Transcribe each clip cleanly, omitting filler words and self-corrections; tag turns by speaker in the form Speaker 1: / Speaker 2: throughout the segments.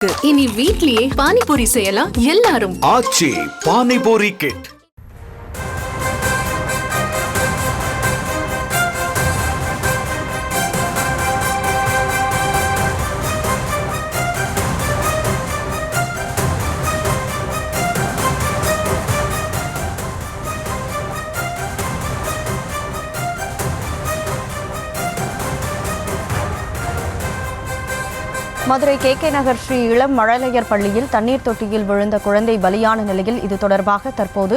Speaker 1: இனி வீட்லயே பானிபூரி செய்யலாம் எல்லாரும்.
Speaker 2: ஆச்சி பானிபூரி கிட்.
Speaker 3: மதுரை கே நகர் ஸ்ரீ இளம் மழலையர் பள்ளியில் தண்ணீர் தொட்டியில் விழுந்த குழந்தை பலியான நிலையில் இது தொடர்பாக தற்போது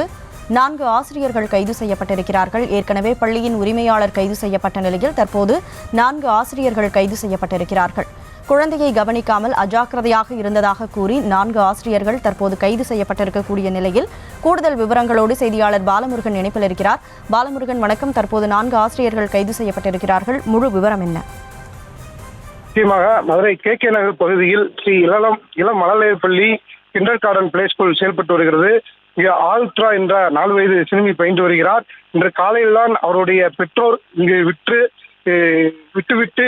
Speaker 3: 4 ஆசிரியர்கள் கைது செய்யப்பட்டிருக்கிறார்கள். ஏற்கனவே பள்ளியின் உரிமையாளர் கைது செய்யப்பட்ட நிலையில் தற்போது 4 ஆசிரியர்கள் கைது செய்யப்பட்டிருக்கிறார்கள். குழந்தையை கவனிக்காமல் அஜாக்கிரதையாக இருந்ததாக கூறி 4 ஆசிரியர்கள் தற்போது கைது செய்யப்பட்டிருக்கக்கூடிய நிலையில் கூடுதல் விவரங்களோடு செய்தியாளர் பாலமுருகன் இணைப்பில் இருக்கிறார். பாலமுருகன் வணக்கம். தற்போது 4 ஆசிரியர்கள் கைது செய்யப்பட்டிருக்கிறார்கள். முழு விவரம் என்ன?
Speaker 4: முக்கியமாக மதுரை கே நகர் பகுதியில் ஸ்ரீ இளம் மழலையர் பள்ளி கிண்டர் கார்டன் பிளே ஸ்கூல் செயல்பட்டு வருகிறது. இங்கு ஆல்ட்ரா என்ற 4 வயது சிறுமி பயின்று வருகிறார். இன்று காலையில் தான் அவருடைய பெற்றோர் இங்கு விட்டுவிட்டு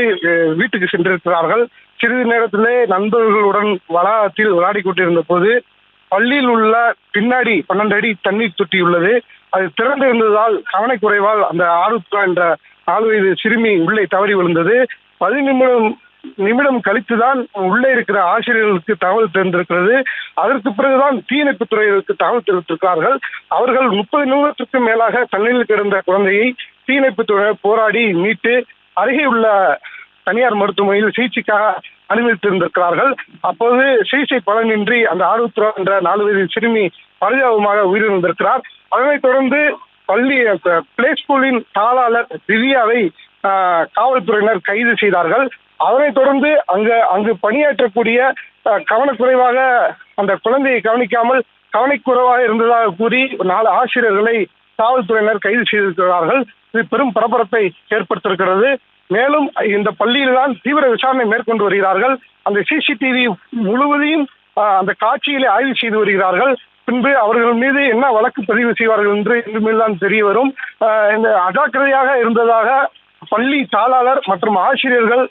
Speaker 4: வீட்டுக்கு சென்றிருக்கிறார்கள். சிறிது நேரத்திலே நண்பர்களுடன் வளாகத்தில் விளையாடி கொண்டிருந்த போது பள்ளியில் உள்ள பின்னாடி 12 அடி தண்ணீர் தொட்டி உள்ளது. அது திறந்திருந்ததால் கவனக்குறைவால் அந்த ஆல்ட்ரா என்ற 4 வயது சிறுமி உள்ளே தவறி விழுந்தது. 10 நிமிடம் கழித்துதான் உள்ளே இருக்கிற ஆசிரியர்களுக்கு தகவல் தெரிந்திருக்கிறது. அதற்கு பிறகுதான் தீயணைப்பு துறையினருக்கு தகவல் தெரிவித்திருக்கிறார்கள். அவர்கள் 30 நிமிடத்திற்கு மேலாக தண்ணீரில் கிடந்த குழந்தையை தீயணைப்பு துறையினர் போராடி மீட்டு அருகே உள்ள தனியார் மருத்துவமனையில் சிகிச்சைக்காக அனுமதித்திருந்திருக்கிறார்கள். அப்போது சிகிச்சை பலனின்றி அந்த ஆருத்ரா என்ற 4 வயது சிறுமி பரிதாபமாக உயிரிழந்திருக்கிறார். அதனைத் தொடர்ந்து பள்ளி பிளே ஸ்கூலின் தாளாளர் திவ்யாவை காவல்துறையினர் கைது செய்தார்கள். அதனைத் தொடர்ந்து அங்கு பணியாற்றக்கூடிய கவனக்குறைவாக அந்த குழந்தையை கவனிக்காமல் கவனக்குறைவாக இருந்ததாக கூறி 4 ஆசிரியர்களை காவல்துறையினர் கைது செய்திருக்கிறார்கள். இது பெரும் பரபரப்பை ஏற்படுத்தியிருக்கிறது. மேலும் இந்த பள்ளியில்தான் தீவிர விசாரணை மேற்கொண்டு வருகிறார்கள். அந்த சிசிடிவி முழுவதையும் அந்த காட்சிகளை ஆய்வு செய்து வருகிறார்கள். பின்பு அவர்கள் மீது என்ன வழக்கு பதிவு செய்வார்கள் என்று இனிமேல்தான் தெரிய வரும். இந்த அஜாக்கிரதையாக இருந்ததாக பள்ளி தாளாளர் மற்றும் ஆசிரியர்கள்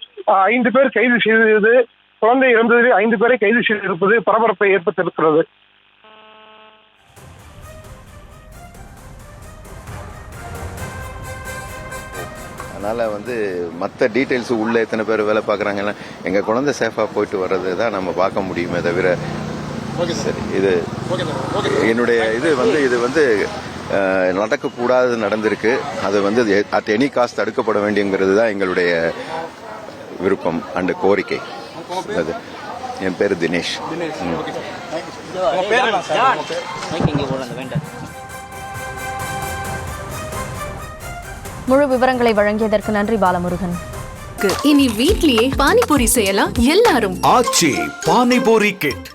Speaker 4: 5 பேர் கைது செய்தது, குழந்தை இறந்ததில் 5 பேரை கைது செய்திருப்பது பரபரப்பை ஏற்பட்டிருக்கிறது.
Speaker 5: அதனால் மற்ற டீட்டெயில்ஸு உள்ளே எத்தனை பேர் வேலை பார்க்குறாங்கன்னா எங்கள் குழந்தை சேஃபாக போயிட்டு வர்றது தான் நம்ம பார்க்க முடியுமே தவிர. சரி, இது என்னுடைய இது நடக்கக்கூடாது நடந்திருக்கு. அது அட் எனி காஸ்ட் தடுக்கப்பட வேண்டியங்கிறது தான் எங்களுடைய விருப்பம் அண்ட் கோரிக்கை. அது என் பேர் தினேஷ்.
Speaker 3: முழு விவரங்களை வழங்கியதற்கு நன்றி பாலமுருகன்.
Speaker 1: இனி வீட்லயே பானிபூரி செய்யலாம் எல்லாரும்.
Speaker 2: ஆச்சி பானிபூரி கிட்.